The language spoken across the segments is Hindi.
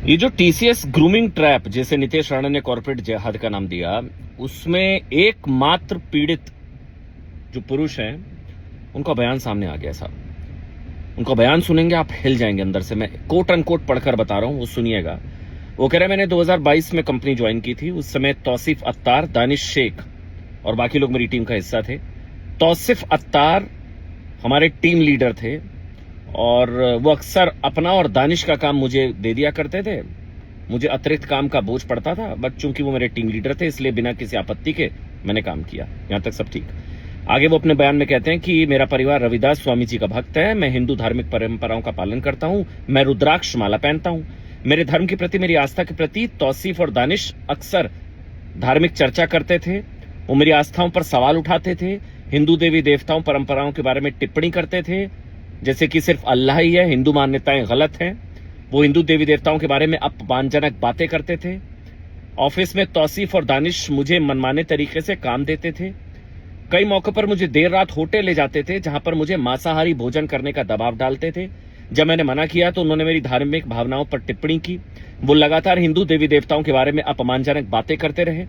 ये जो टीसीएस ग्रूमिंग ट्रैप जिसे नितेश राणा ने कॉर्पोरेट जिहाद का नाम दिया, उसमें एकमात्र पीड़ित जो पुरुष हैं उनका बयान सामने आ गया साहब। उनका बयान सुनेंगे आप हिल जाएंगे अंदर से। मैं कोट अनकोट पढ़कर बता रहा हूं, वो सुनिएगा। वो कह रहे मैंने 2022 में कंपनी ज्वाइन की थी। उस समय तौसीफ अत्तार, दानिश शेख और बाकी लोग मेरी टीम का हिस्सा थे। तौसीफ अत्तार हमारे टीम लीडर थे और वो अक्सर अपना और दानिश का काम मुझे दे दिया करते थे। मुझे अतिरिक्त काम का बोझ पड़ता था, बट चूंकि वो मेरे टीम लीडर थे इसलिए बिना किसी आपत्ति के मैंने काम किया। यहां तक सब ठीक। आगे वो अपने बयान में कहते हैं कि मेरा परिवार रविदास स्वामी जी का भक्त है, मैं हिंदू धार्मिक परंपराओं का पालन करता हूं, मैं रुद्राक्ष माला पहनता हूं। मेरे धर्म के प्रति, मेरी आस्था के प्रति तौसीफ और दानिश अक्सर धार्मिक चर्चा करते थे। वो मेरी आस्थाओं पर सवाल उठाते थे, हिंदू देवी देवताओं परंपराओं के बारे में टिप्पणी करते थे, जैसे कि सिर्फ अल्लाह ही है, हिंदू मान्यताएं गलत हैं। वो हिंदू देवी देवताओं के बारे में अपमानजनक बातें करते थे। ऑफिस में तौसीफ और दानिश मुझे मनमाने तरीके से काम देते थे। कई मौकों पर मुझे देर रात होटल ले जाते थे जहां पर मुझे मांसाहारी भोजन करने का दबाव डालते थे। जब मैंने मना किया तो उन्होंने मेरी धार्मिक भावनाओं पर टिप्पणी की। वो लगातार हिंदू देवी देवताओं के बारे में अपमानजनक बातें करते रहे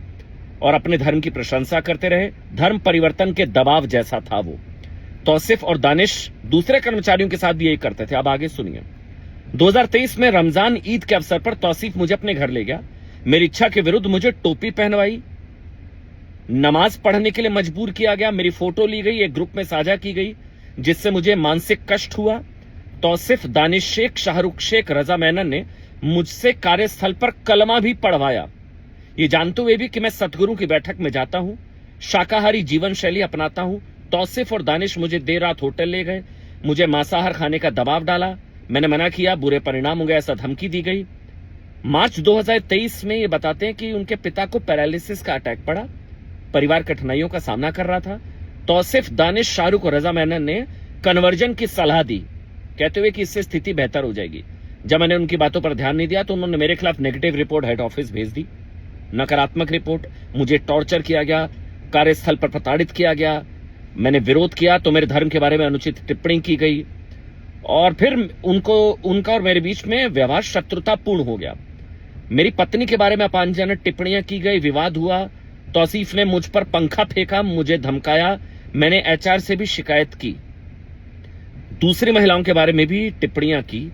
और अपने धर्म की प्रशंसा करते रहे। धर्म परिवर्तन के दबाव जैसा था वो। तौसीफ और दानिश दूसरे कर्मचारियों के साथ भी यही करते थे। अब आगे सुनिए। 2023 में रमजान ईद के अवसर पर तौसीफ मुझे अपने घर ले गया। मेरी इच्छा के विरुद्ध मुझे टोपी पहनवाई, नमाज पढ़ने के लिए मजबूर किया गया, मेरी फोटो ली गई, एक ग्रुप में साझा की गई जिससे मुझे मानसिक कष्ट हुआ। तौसीफ, दानिश शेख, शाहरुख शेख, रजा मेनन ने मुझसे कार्यस्थल पर कलमा भी पढ़वाया, ये जानते हुए भी कि मैं सतगुरु की बैठक में जाता हूं, शाकाहारी जीवन शैली अपनाता हूं। तौसीफ और दानिश मुझे देर रात होटल ले गए, मुझे मांसाहार खाने का दबाव डाला, मैंने मना किया, बुरे परिणाम होंगे ऐसा धमकी दी गई। मार्च 2023 में ये बताते हैं कि उनके पिता को पैरालिसिस का अटैक पड़ा, परिवार कठिनाइयों का सामना कर रहा था। तौसीफ, दानिश, शाहरुख और रजा मेनन ने कन्वर्जन की सलाह दी, कहते हुए कि इससे स्थिति बेहतर हो जाएगी। जब मैंने उनकी बातों पर ध्यान नहीं दिया तो उन्होंने मेरे खिलाफ नेगेटिव रिपोर्ट हेड ऑफिस भेज दी, नकारात्मक रिपोर्ट। मुझे टॉर्चर किया गया, कार्यस्थल पर प्रताड़ित किया गया। मैंने विरोध किया तो मेरे धर्म के बारे में अनुचित टिप्पणी की गई और फिर उनका और मेरे बीच में व्यवहार शत्रुतापूर्ण हो गया। मेरी पत्नी के बारे में अपमानजनक टिप्पणियां की गई, विवाद हुआ। तौसीफ ने मुझ पर पंखा फेंका, मुझे धमकाया, मैंने एचआर से भी शिकायत की, दूसरी महिलाओं के बारे में भी टिप्पणियां की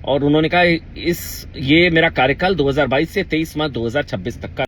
और उन्होंने कहा ये मेरा कार्यकाल 2022 से 23 मार्च 2026 तक का